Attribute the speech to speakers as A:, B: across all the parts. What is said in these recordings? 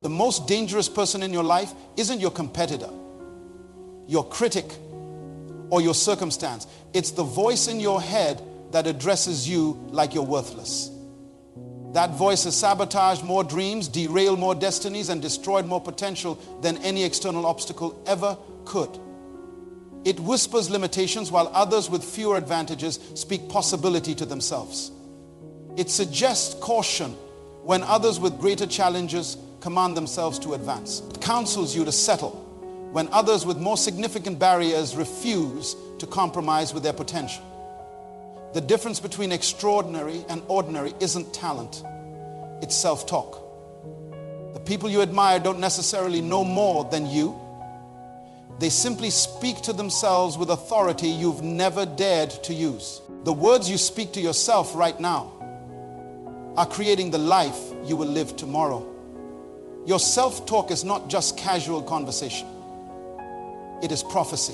A: The most dangerous person in your life isn't your competitor, your critic, or your circumstance. It's the voice in your head that addresses you like you're worthless. That voice has sabotaged more dreams, derailed more destinies, and destroyed more potential than any external obstacle ever could. It whispers limitations while others with fewer advantages speak possibility to themselves. It suggests caution when others with greater challenges command themselves to advance. It counsels you to settle when others with more significant barriers refuse to compromise with their potential. The difference between extraordinary and ordinary isn't talent, it's self-talk. The people you admire don't necessarily know more than you. They simply speak to themselves with authority you've never dared to use. The words you speak to yourself right now are creating the life you will live tomorrow. Your self-talk is not just casual conversation. It is prophecy.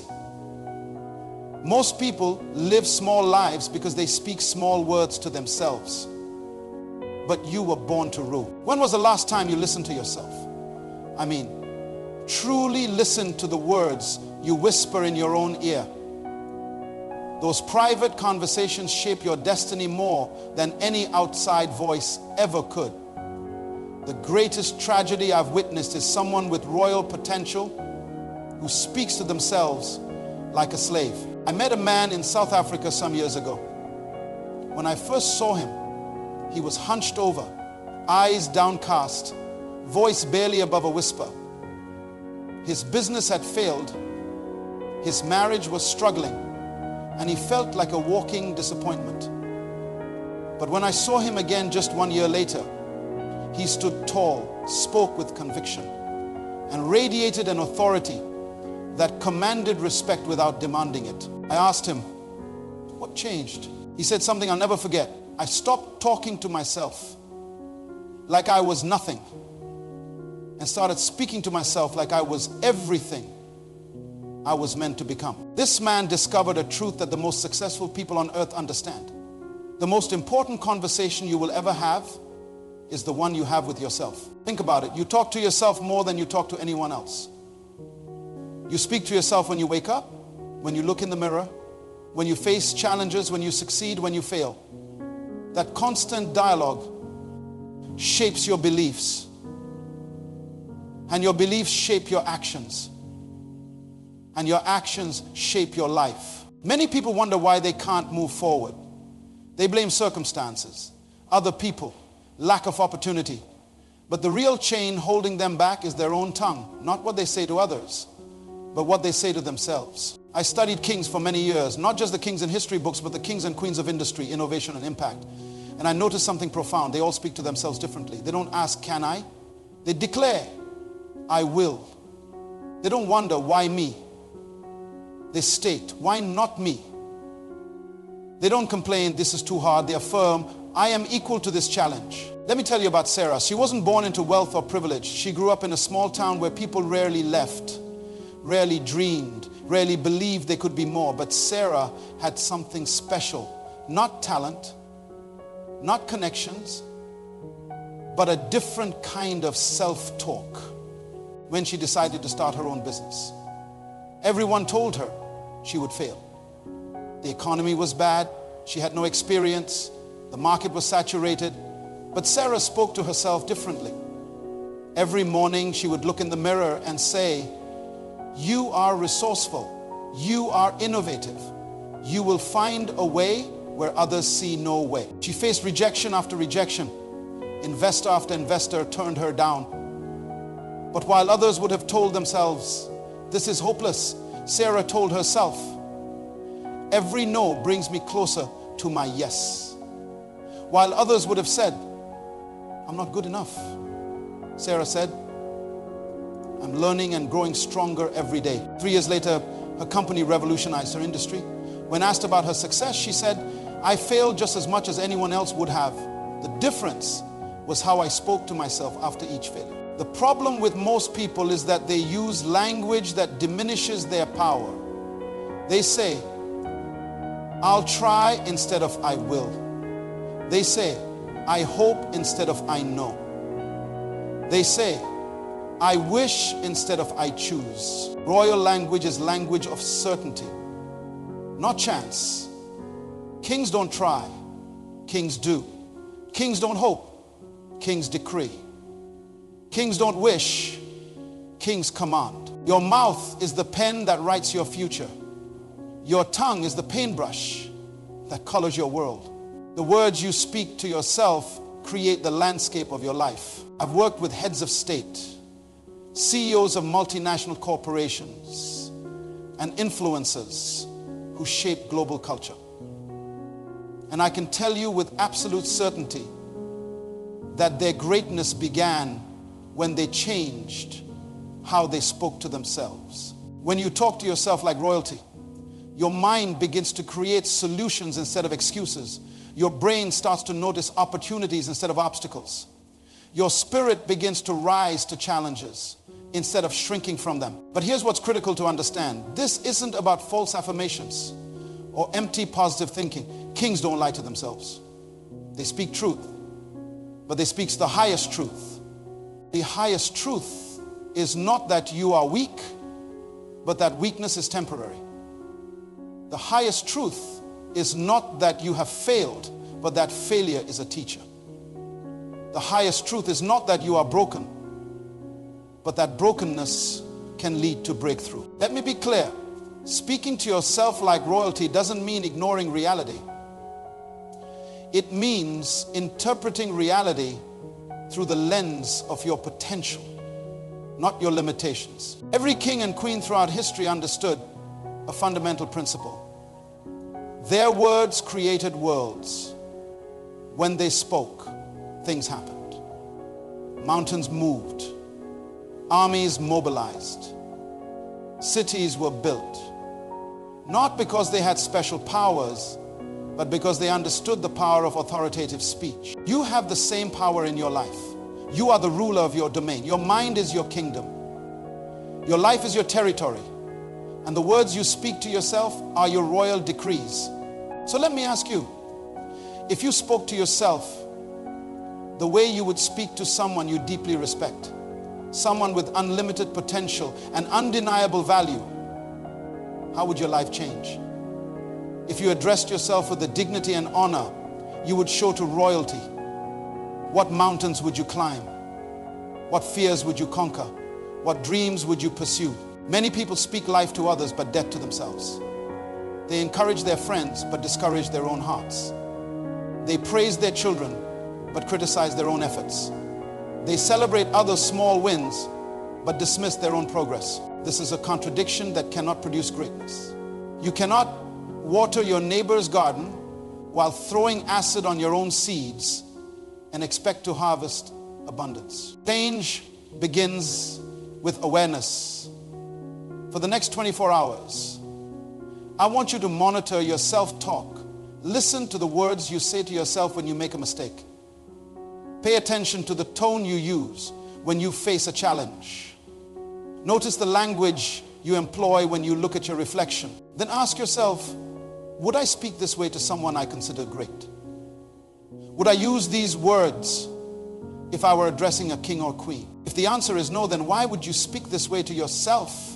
A: Most people live small lives because they speak small words to themselves. But you were born to rule. When was the last time you listened to yourself? I mean, truly listen to the words you whisper in your own ear. Those private conversations shape your destiny more than any outside voice ever could. The greatest tragedy I've witnessed is someone with royal potential who speaks to themselves like a slave. I met a man in South Africa some years ago. When I first saw him, he was hunched over, eyes downcast, voice barely above a whisper. His business had failed, his marriage was struggling, and he felt like a walking disappointment. But when I saw him again just 1 year later, he stood tall, spoke with conviction, and radiated an authority that commanded respect without demanding it. I asked him, what changed? He said something I'll never forget. I stopped talking to myself like I was nothing and started speaking to myself like I was everything I was meant to become. This man discovered a truth that the most successful people on earth understand. The most important conversation you will ever have is the one you have with yourself. Think about it. You talk to yourself more than you talk to anyone else. You speak to yourself when you wake up, when you look in the mirror, when you face challenges, when you succeed, when you fail. That constant dialogue shapes your beliefs, and your beliefs shape your actions, and your actions shape your life. Many people wonder why they can't move forward. They blame circumstances, other people, lack of opportunity. But the real chain holding them back is their own tongue, not what they say to others, but what they say to themselves. I studied kings for many years, not just the kings in history books, but the kings and queens of industry, innovation, and impact. And I noticed something profound. They all speak to themselves differently. They don't ask, can I? They declare, I will. They don't wonder, why me? They state, why not me? They don't complain, this is too hard. They affirm, I am equal to this challenge. Let me tell you about Sarah. She wasn't born into wealth or privilege. She grew up in a small town where people rarely left, rarely dreamed, rarely believed they could be more. But Sarah had something special. Not talent, not connections, but a different kind of self-talk when she decided to start her own business. Everyone told her she would fail. The economy was bad. She had no experience. The market was saturated. But Sarah spoke to herself differently. Every morning she would look in the mirror and say, you are resourceful. You are innovative. You will find a way where others see no way. She faced rejection after rejection. Investor after investor turned her down. But while others would have told themselves, this is hopeless, Sarah told herself, every no brings me closer to my yes. While others would have said, I'm not good enough, Sarah said, I'm learning and growing stronger every day. 3 years later, her company revolutionized her industry. When asked about her success, she said, I failed just as much as anyone else would have. The difference was how I spoke to myself after each failure. The problem with most people is that they use language that diminishes their power. They say, I'll try instead of I will. They say, I hope instead of I know. They say, I wish instead of I choose. Royal language is language of certainty, not chance. Kings don't try, kings do. Kings don't hope, kings decree. Kings don't wish, kings command. Your mouth is the pen that writes your future. Your tongue is the paintbrush that colors your world. The words you speak to yourself create the landscape of your life. I've worked with heads of state, CEOs of multinational corporations, and influencers who shape global culture. And I can tell you with absolute certainty that their greatness began when they changed how they spoke to themselves. When you talk to yourself like royalty, your mind begins to create solutions instead of excuses. Your brain starts to notice opportunities instead of obstacles. Your spirit begins to rise to challenges instead of shrinking from them. But here's what's critical to understand. This isn't about false affirmations or empty positive thinking. Kings don't lie to themselves. They speak truth, but they speak the highest truth. The highest truth is not that you are weak, but that weakness is temporary. The highest truth is not that you have failed, but that failure is a teacher. The highest truth is not that you are broken, but that brokenness can lead to breakthrough. Let me be clear. Speaking to yourself like royalty doesn't mean ignoring reality. It means interpreting reality through the lens of your potential, not your limitations. Every king and queen throughout history understood a fundamental principle. Their words created worlds. When they spoke, things happened. Mountains moved. Armies mobilized. Cities were built. Not because they had special powers, but because they understood the power of authoritative speech. You have the same power in your life. You are the ruler of your domain. Your mind is your kingdom. Your life is your territory. And the words you speak to yourself are your royal decrees. So let me ask you, if you spoke to yourself the way you would speak to someone you deeply respect, someone with unlimited potential and undeniable value, how would your life change? If you addressed yourself with the dignity and honor you would show to royalty, what mountains would you climb? What fears would you conquer? What dreams would you pursue? Many people speak life to others but death to themselves. They encourage their friends but discourage their own hearts. They praise their children but criticize their own efforts. They celebrate others' small wins but dismiss their own progress. This is a contradiction that cannot produce greatness. You cannot water your neighbor's garden while throwing acid on your own seeds and expect to harvest abundance. Change begins with awareness. For the next 24 hours, I want you to monitor your self-talk. Listen to the words you say to yourself when you make a mistake. Pay attention to the tone you use when you face a challenge. Notice the language you employ when you look at your reflection. Then ask yourself, would I speak this way to someone I consider great? Would I use these words if I were addressing a king or queen? If the answer is no, then why would you speak this way to yourself?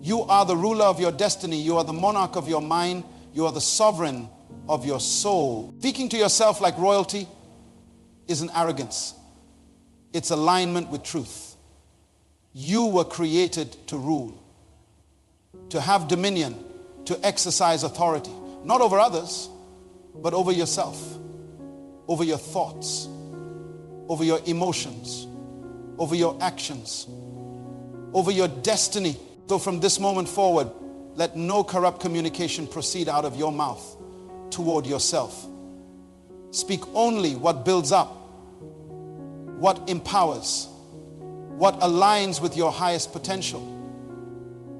A: You are the ruler of your destiny. You are the monarch of your mind. You are the sovereign of your soul. Speaking to yourself like royalty isn't arrogance. It's alignment with truth. You were created to rule, to have dominion, to exercise authority, not over others, but over yourself, over your thoughts, over your emotions, over your actions, over your destiny. So from this moment forward, let no corrupt communication proceed out of your mouth toward yourself. Speak only what builds up, what empowers, what aligns with your highest potential.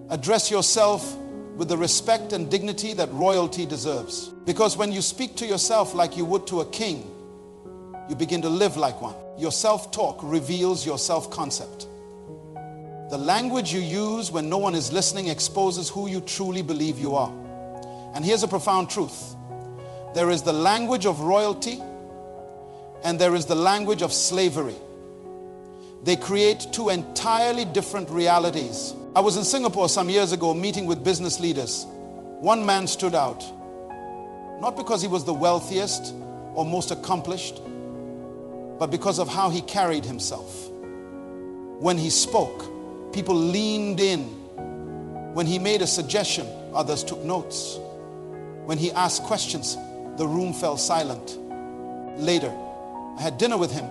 A: Address yourself with the respect and dignity that royalty deserves. Because when you speak to yourself like you would to a king, you begin to live like one. Your self-talk reveals your self-concept. The language you use when no one is listening exposes who you truly believe you are. And here's a profound truth. There is the language of royalty and there is the language of slavery. They create two entirely different realities. I was in Singapore some years ago meeting with business leaders. One man stood out, not because he was the wealthiest or most accomplished, but because of how he carried himself. When he spoke, people leaned in. When he made a suggestion, others took notes. When he asked questions, the room fell silent. Later, I had dinner with him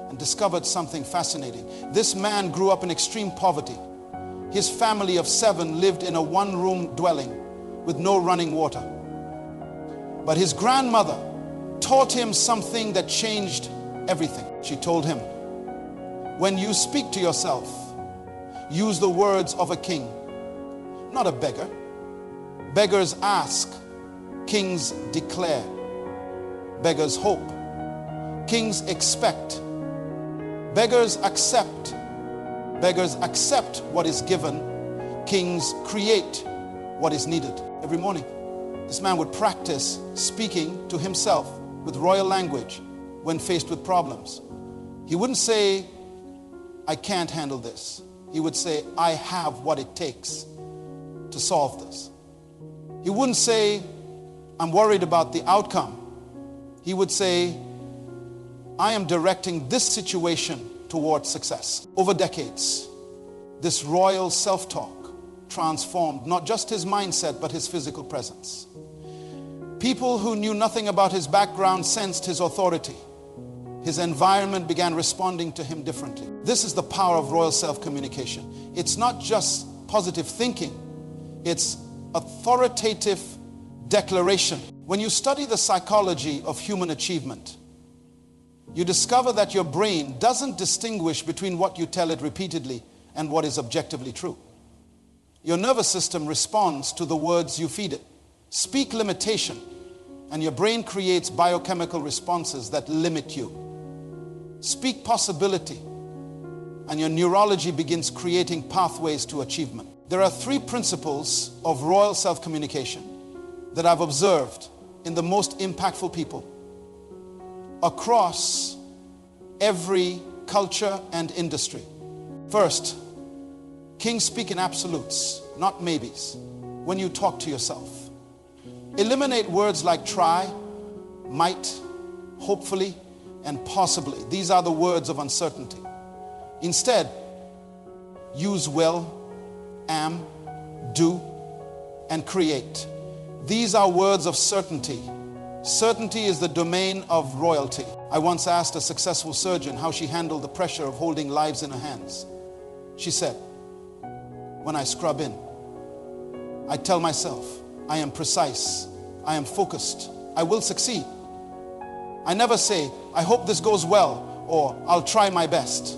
A: and discovered something fascinating. This man grew up in extreme poverty. His family of 7 lived in a one-room dwelling with no running water. But his grandmother taught him something that changed everything. She told him, when you speak to yourself, use the words of a king, not a beggar. Beggars ask, kings declare. Beggars hope, kings expect. Beggars accept. Beggars accept what is given. Kings create what is needed. Every morning, this man would practice speaking to himself with royal language when faced with problems. He wouldn't say, I can't handle this. He would say, I have what it takes to solve this. He wouldn't say, I'm worried about the outcome. He would say, I am directing this situation towards success. Over decades, this royal self-talk transformed not just his mindset, but his physical presence. People who knew nothing about his background sensed his authority. His environment began responding to him differently. This is the power of royal self-communication. It's not just positive thinking, it's authoritative declaration. When you study the psychology of human achievement, you discover that your brain doesn't distinguish between what you tell it repeatedly and what is objectively true. Your nervous system responds to the words you feed it. Speak limitation, and your brain creates biochemical responses that limit you. Speak possibility, and your neurology begins creating pathways to achievement. There are 3 principles of royal self-communication that I've observed in the most impactful people across every culture and industry. First, kings speak in absolutes, not maybes, when you talk to yourself. Eliminate words like try, might, hopefully, and possibly. These are the words of uncertainty. Instead, use will, am, do, and create. These are words of certainty. Certainty is the domain of royalty. I once asked a successful surgeon how she handled the pressure of holding lives in her hands. She said, when I scrub in, I tell myself, I am precise, I am focused, I will succeed. I never say, I hope this goes well, or I'll try my best.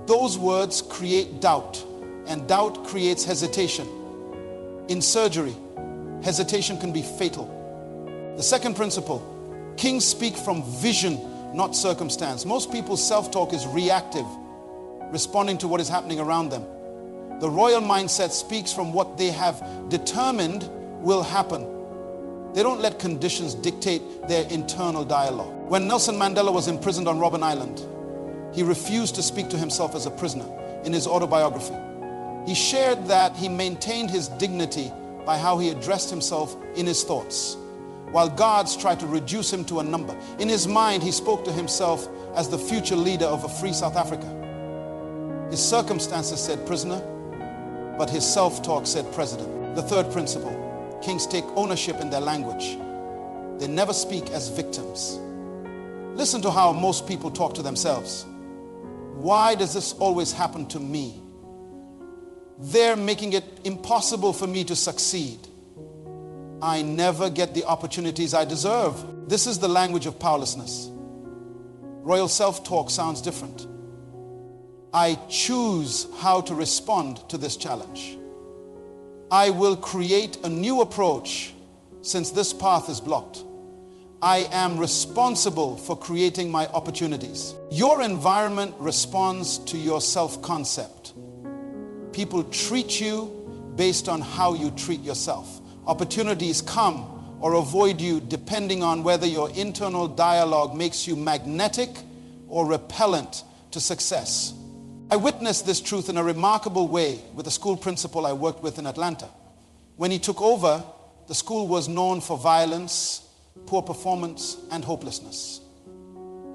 A: Those words create doubt, and doubt creates hesitation. In surgery, hesitation can be fatal. The second principle, kings speak from vision, not circumstance. Most people's self-talk is reactive, responding to what is happening around them. The royal mindset speaks from what they have determined will happen. They don't let conditions dictate their internal dialogue. When Nelson Mandela was imprisoned on Robben Island, he refused to speak to himself as a prisoner. In his autobiography, he shared that he maintained his dignity by how he addressed himself in his thoughts, while guards tried to reduce him to a number. In his mind, he spoke to himself as the future leader of a free South Africa. His circumstances said prisoner, but his self-talk said president. The third principle, kings take ownership in their language. They never speak as victims. Listen to how most people talk to themselves. Why does this always happen to me? They're making it impossible for me to succeed. I never get the opportunities I deserve. This is the language of powerlessness. Royal self-talk sounds different. I choose how to respond to this challenge. I will create a new approach since this path is blocked. I am responsible for creating my opportunities. Your environment responds to your self-concept. People treat you based on how you treat yourself. Opportunities come or avoid you depending on whether your internal dialogue makes you magnetic or repellent to success. I witnessed this truth in a remarkable way with a school principal I worked with in Atlanta. When he took over, the school was known for violence, poor performance, and hopelessness.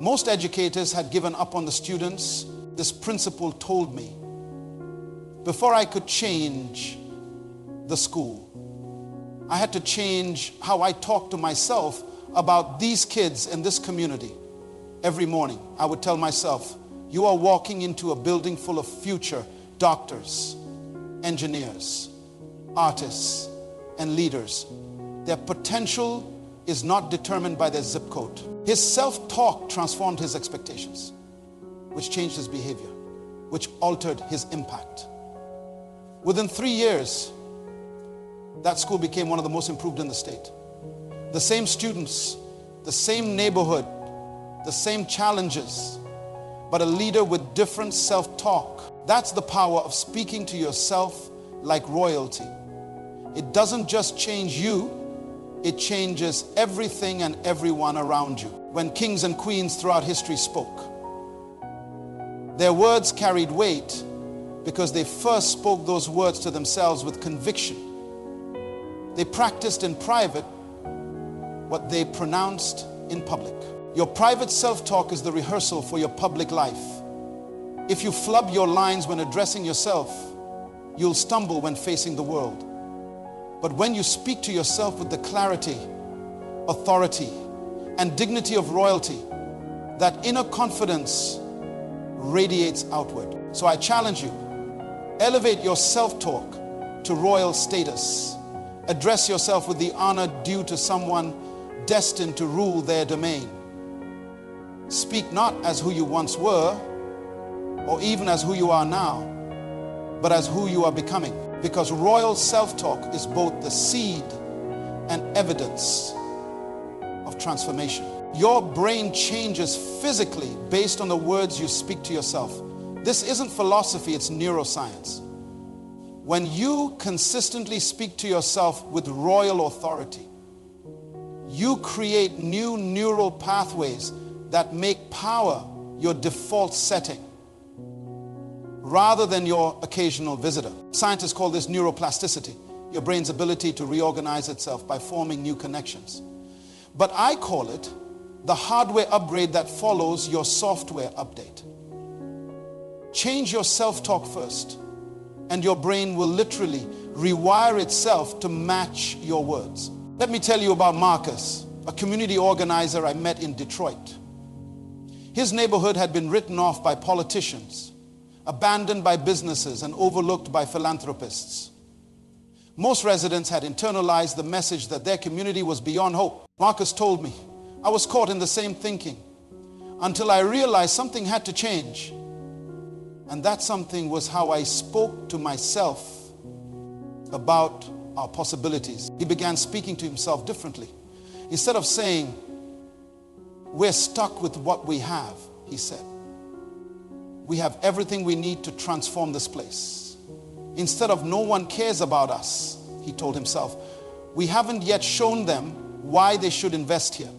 A: Most educators had given up on the students. This principal told me, before I could change the school, I had to change how I talked to myself about these kids in this community. Every morning, I would tell myself, you are walking into a building full of future doctors, engineers, artists, and leaders. Their potential is not determined by their zip code. His self-talk transformed his expectations, which changed his behavior, which altered his impact. Within 3 years, that school became one of the most improved in the state. The same students, the same neighborhood, the same challenges, but a leader with different self-talk. That's the power of speaking to yourself like royalty. It doesn't just change you, it changes everything and everyone around you. When kings and queens throughout history spoke, their words carried weight because they first spoke those words to themselves with conviction. They practiced in private what they pronounced in public. Your private self-talk is the rehearsal for your public life. If you flub your lines when addressing yourself, you'll stumble when facing the world. But when you speak to yourself with the clarity, authority, and dignity of royalty, that inner confidence radiates outward. So I challenge you, elevate your self-talk to royal status. Address yourself with the honor due to someone destined to rule their domain. Speak not as who you once were, or even as who you are now, but as who you are becoming. Because royal self-talk is both the seed and evidence of transformation. Your brain changes physically based on the words you speak to yourself. This isn't philosophy, it's neuroscience. When you consistently speak to yourself with royal authority, you create new neural pathways that make power your default setting rather than your occasional visitor. Scientists call this neuroplasticity, your brain's ability to reorganize itself by forming new connections. But I call it the hardware upgrade that follows your software update. Change your self-talk first, and your brain will literally rewire itself to match your words. Let me tell you about Marcus, a community organizer I met in Detroit. His neighborhood had been written off by politicians, abandoned by businesses, and overlooked by philanthropists. Most residents had internalized the message that their community was beyond hope. Marcus told me, I was caught in the same thinking until I realized something had to change. And that something was how I spoke to myself about our possibilities. He began speaking to himself differently. Instead of saying, we're stuck with what we have, he said, we have everything we need to transform this place. Instead of no one cares about us, he told himself, we haven't yet shown them why they should invest here.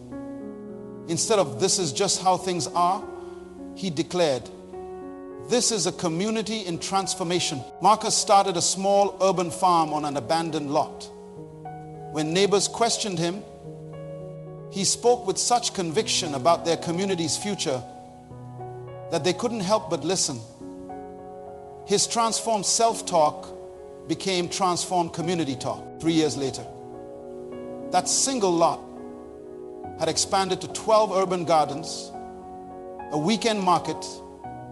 A: Instead of this is just how things are, he declared, this is a community in transformation. Marcus started a small urban farm on an abandoned lot. When neighbors questioned him, he spoke with such conviction about their community's future that they couldn't help but listen. His transformed self-talk became transformed community talk 3 years later. That single lot had expanded to 12 urban gardens, a weekend market,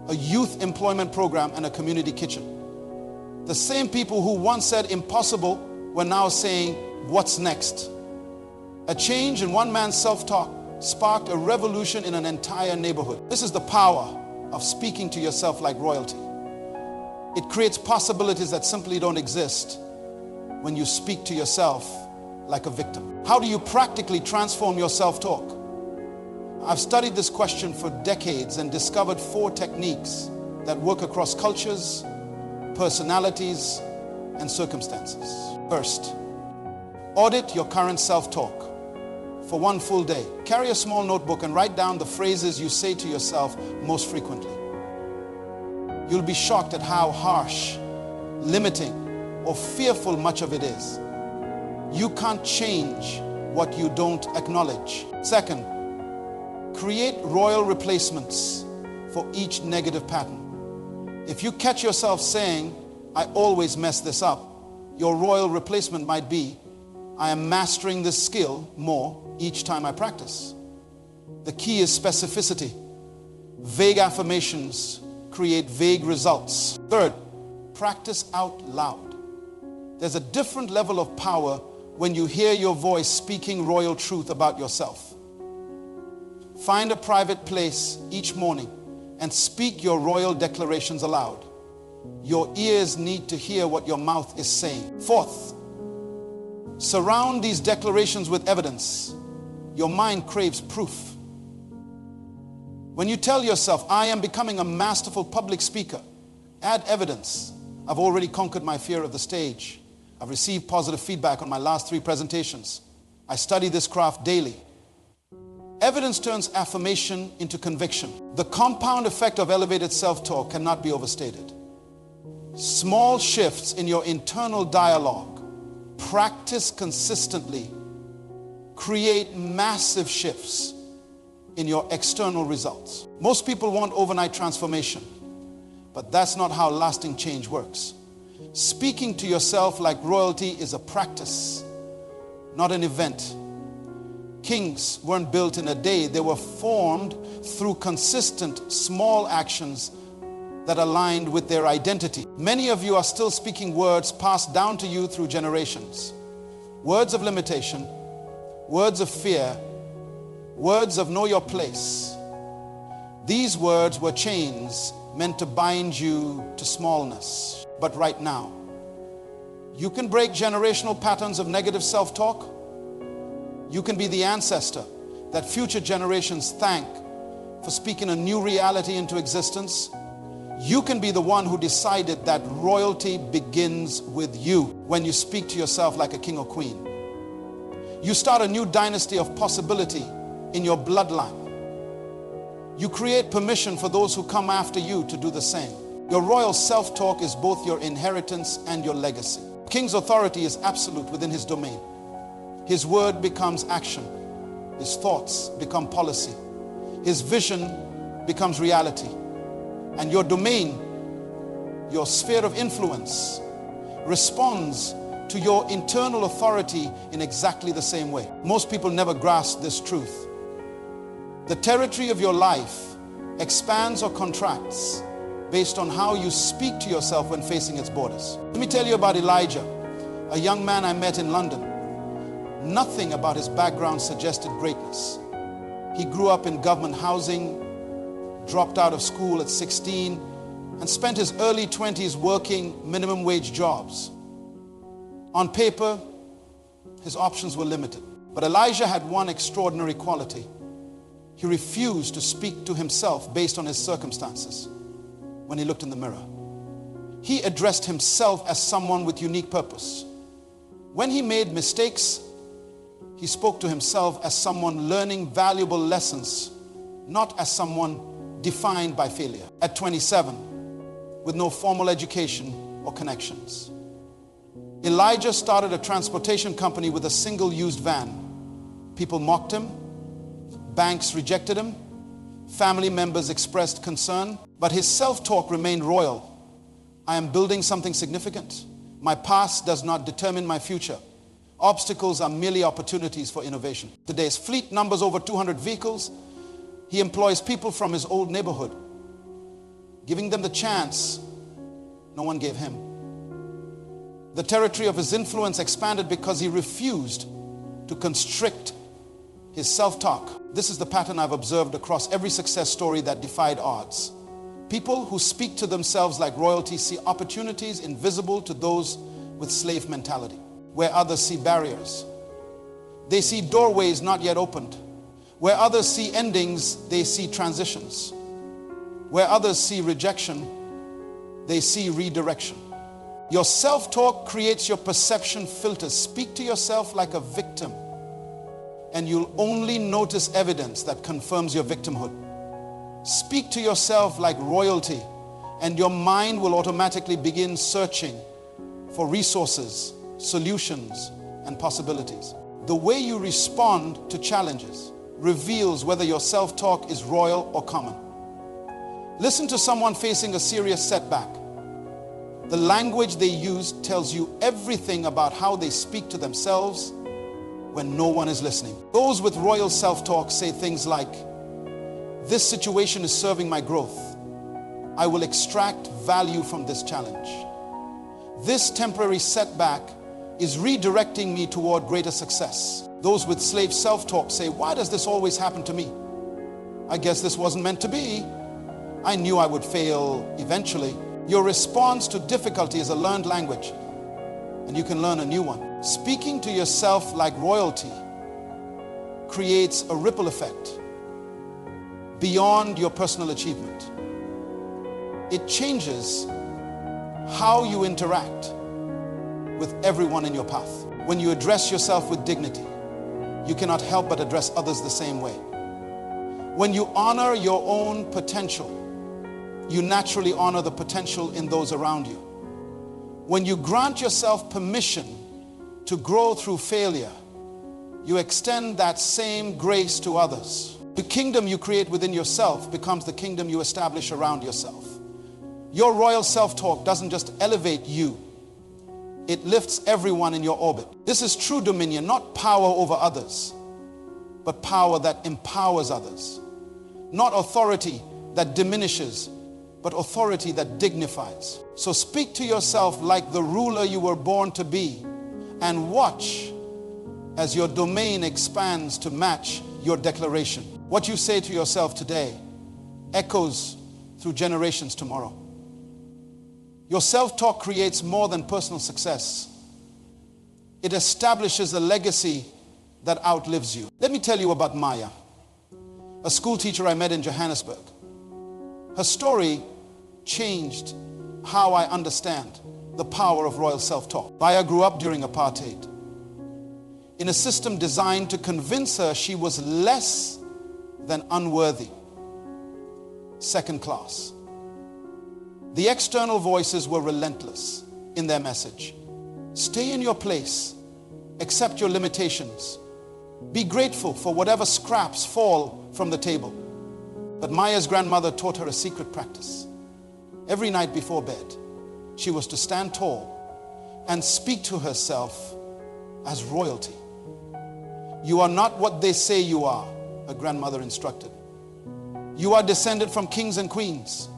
A: a youth employment program, and a community kitchen. The same people who once said impossible were now saying, what's next? A change in one man's self-talk sparked a revolution in an entire neighborhood. This is the power of speaking to yourself like royalty. It creates possibilities that simply don't exist when you speak to yourself like a victim. How do you practically transform your self-talk? I've studied this question for decades and discovered 4 techniques that work across cultures, personalities, and circumstances. First, audit your current self-talk for 1 full day. Carry a small notebook and write down the phrases you say to yourself most frequently. You'll be shocked at how harsh, limiting, or fearful much of it is. You can't change what you don't acknowledge. Second, create royal replacements for each negative pattern. If you catch yourself saying, I always mess this up, your royal replacement might be, I am mastering this skill more each time I practice. The key is specificity. Vague affirmations create vague results. Third, practice out loud. There's a different level of power when you hear your voice speaking royal truth about yourself. Find a private place each morning and speak your royal declarations aloud. Your ears need to hear what your mouth is saying. Fourth, surround these declarations with evidence. Your mind craves proof. When you tell yourself, I am becoming a masterful public speaker, add evidence. I've already conquered my fear of the stage. I've received positive feedback on my last 3 presentations. I study this craft daily. Evidence turns affirmation into conviction. The compound effect of elevated self-talk cannot be overstated. Small shifts in your internal dialogue, practice consistently, create massive shifts in your external results. Most people want overnight transformation, but that's not how lasting change works. Speaking to yourself like royalty is a practice, not an event. Kings weren't built in a day. They were formed through consistent small actions that aligned with their identity. Many of you are still speaking words passed down to you through generations. Words of limitation, words of fear, words of know your place. These words were chains meant to bind you to smallness. But right now, you can break generational patterns of negative self-talk. You can be the ancestor that future generations thank for speaking a new reality into existence. You can be the one who decided that royalty begins with you when you speak to yourself like a king or queen. You start a new dynasty of possibility in your bloodline. You create permission for those who come after you to do the same. Your royal self-talk is both your inheritance and your legacy. King's authority is absolute within his domain. His word becomes action. His thoughts become policy. His vision becomes reality. And your domain, your sphere of influence, responds to your internal authority in exactly the same way. Most people never grasp this truth. The territory of your life expands or contracts based on how you speak to yourself when facing its borders. Let me tell you about Elijah, a young man I met in London. Nothing about his background suggested greatness. He grew up in government housing, dropped out of school at 16, and spent his early 20s working minimum wage jobs. On paper, his options were limited. But Elijah had one extraordinary quality. He refused to speak to himself based on his circumstances when he looked in the mirror. He addressed himself as someone with unique purpose. When he made mistakes, he spoke to himself as someone learning valuable lessons, not as someone defined by failure. At 27, with no formal education or connections, Elijah started a transportation company with a single used van. People mocked him. Banks rejected him. Family members expressed concern. But his self-talk remained royal. I am building something significant. My past does not determine my future. Obstacles are merely opportunities for innovation. Today's fleet numbers over 200 vehicles. He employs people from his old neighborhood, giving them the chance no one gave him. The territory of his influence expanded because he refused to constrict his self-talk. This is the pattern I've observed across every success story that defied odds. People who speak to themselves like royalty see opportunities invisible to those with slave mentality. Where others see barriers, they see doorways not yet opened. Where others see endings, they see transitions. Where others see rejection, they see redirection. Your self-talk creates your perception filters. Speak to yourself like a victim, and you'll only notice evidence that confirms your victimhood. Speak to yourself like royalty, and your mind will automatically begin searching for resources, solutions, and possibilities. The way you respond to challenges reveals whether your self-talk is royal or common. Listen to someone facing a serious setback. The language they use tells you everything about how they speak to themselves when no one is listening. Those with royal self-talk say things like, "This situation is serving my growth. I will extract value from this challenge. This temporary setback is redirecting me toward greater success." Those with slave self-talk say, "Why does this always happen to me? I guess this wasn't meant to be. I knew I would fail eventually." Your response to difficulty is a learned language, and you can learn a new one. Speaking to yourself like royalty creates a ripple effect beyond your personal achievement. It changes how you interact with everyone in your path. When you address yourself with dignity, you cannot help but address others the same way. When you honor your own potential, you naturally honor the potential in those around you. When you grant yourself permission to grow through failure, you extend that same grace to others. The kingdom you create within yourself becomes the kingdom you establish around yourself. Your royal self-talk doesn't just elevate you, it lifts everyone in your orbit. This is true dominion, not power over others, but power that empowers others. Not authority that diminishes, but authority that dignifies. So speak to yourself like the ruler you were born to be, and watch as your domain expands to match your declaration. What you say to yourself today echoes through generations tomorrow. Your self-talk creates more than personal success. It establishes a legacy that outlives you. Let me tell you about Maya, a school teacher I met in Johannesburg. Her story changed how I understand the power of royal self-talk. Maya grew up during apartheid in a system designed to convince her she was less than unworthy, second class. The external voices were relentless in their message. Stay in your place, accept your limitations, be grateful for whatever scraps fall from the table. But Maya's grandmother taught her a secret practice. Every night before bed, she was to stand tall and speak to herself as royalty. "You are not what they say you are," her grandmother instructed. "You are descended from kings and queens.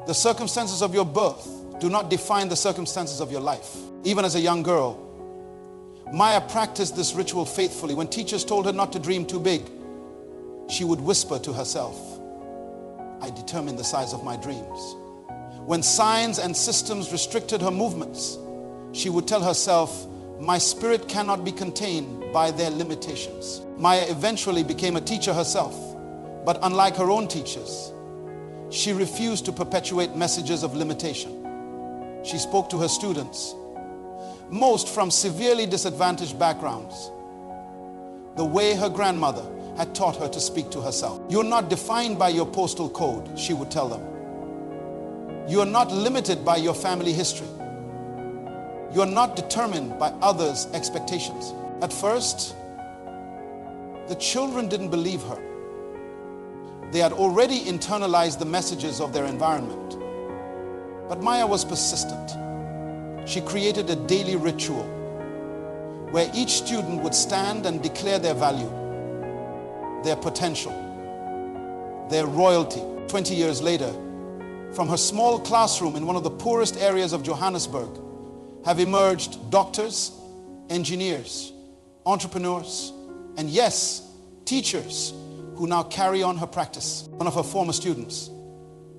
A: The circumstances of your birth do not define the circumstances of your life." Even as a young girl, Maya practiced this ritual faithfully. When teachers told her not to dream too big, she would whisper to herself, "I determine the size of my dreams." When signs and systems restricted her movements, she would tell herself, "My spirit cannot be contained by their limitations." Maya eventually became a teacher herself, but unlike her own teachers, she refused to perpetuate messages of limitation. She spoke to her students, most from severely disadvantaged backgrounds, the way her grandmother had taught her to speak to herself. "You're not defined by your postal code," she would tell them. "You are not limited by your family history. You are not determined by others' expectations." At first, the children didn't believe her. They had already internalized the messages of their environment. But Maya was persistent. She created a daily ritual where each student would stand and declare their value, their potential, their royalty. 20 years later, from her small classroom in one of the poorest areas of Johannesburg, have emerged doctors, engineers, entrepreneurs, and yes, teachers who now carry on her practice. One of her former students,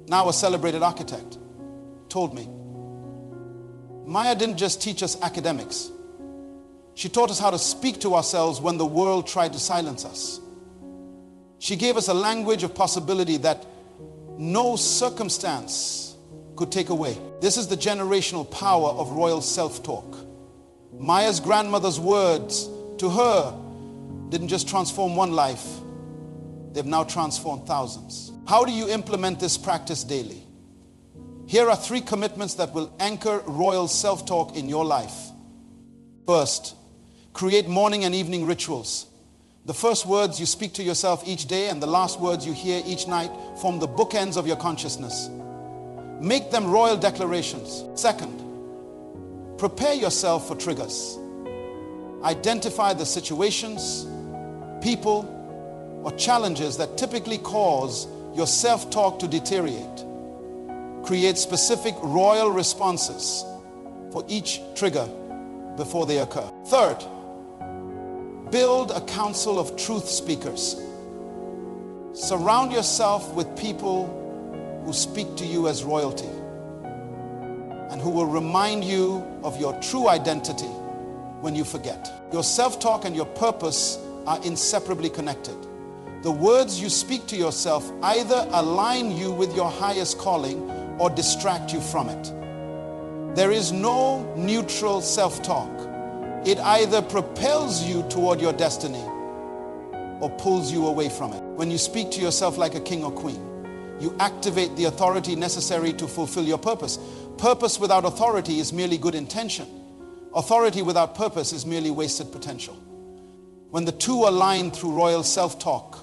A: now a celebrated architect, told me, "Maya didn't just teach us academics. She taught us how to speak to ourselves when the world tried to silence us. She gave us a language of possibility that no circumstance could take away." This is the generational power of royal self-talk. Maya's grandmother's words to her didn't just transform one life, they've now transformed thousands. How do you implement this practice daily? Here are 3 commitments that will anchor royal self-talk in your life. First, create morning and evening rituals. The first words you speak to yourself each day and the last words you hear each night form the bookends of your consciousness. Make them royal declarations. Second, prepare yourself for triggers. Identify the situations, people, or challenges that typically cause your self-talk to deteriorate. Create specific royal responses for each trigger before they occur. Third, build a council of truth speakers. Surround yourself with people who speak to you as royalty and who will remind you of your true identity when you forget. Your self-talk and your purpose are inseparably connected. The words you speak to yourself either align you with your highest calling or distract you from it. There is no neutral self-talk. It either propels you toward your destiny or pulls you away from it. When you speak to yourself like a king or queen, you activate the authority necessary to fulfill your purpose. Purpose without authority is merely good intention. Authority without purpose is merely wasted potential. When the two align through royal self-talk,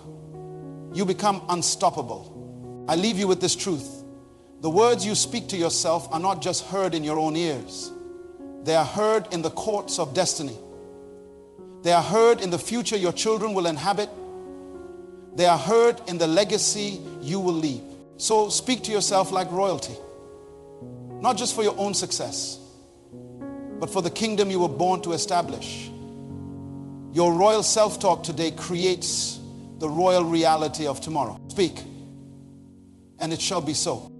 A: you become unstoppable. I leave you with this truth. The words you speak to yourself are not just heard in your own ears. They are heard in the courts of destiny. They are heard in the future your children will inhabit. They are heard in the legacy you will leave. So speak to yourself like royalty. Not just for your own success, but for the kingdom you were born to establish. Your royal self-talk today creates the royal reality of tomorrow. Speak, and it shall be so.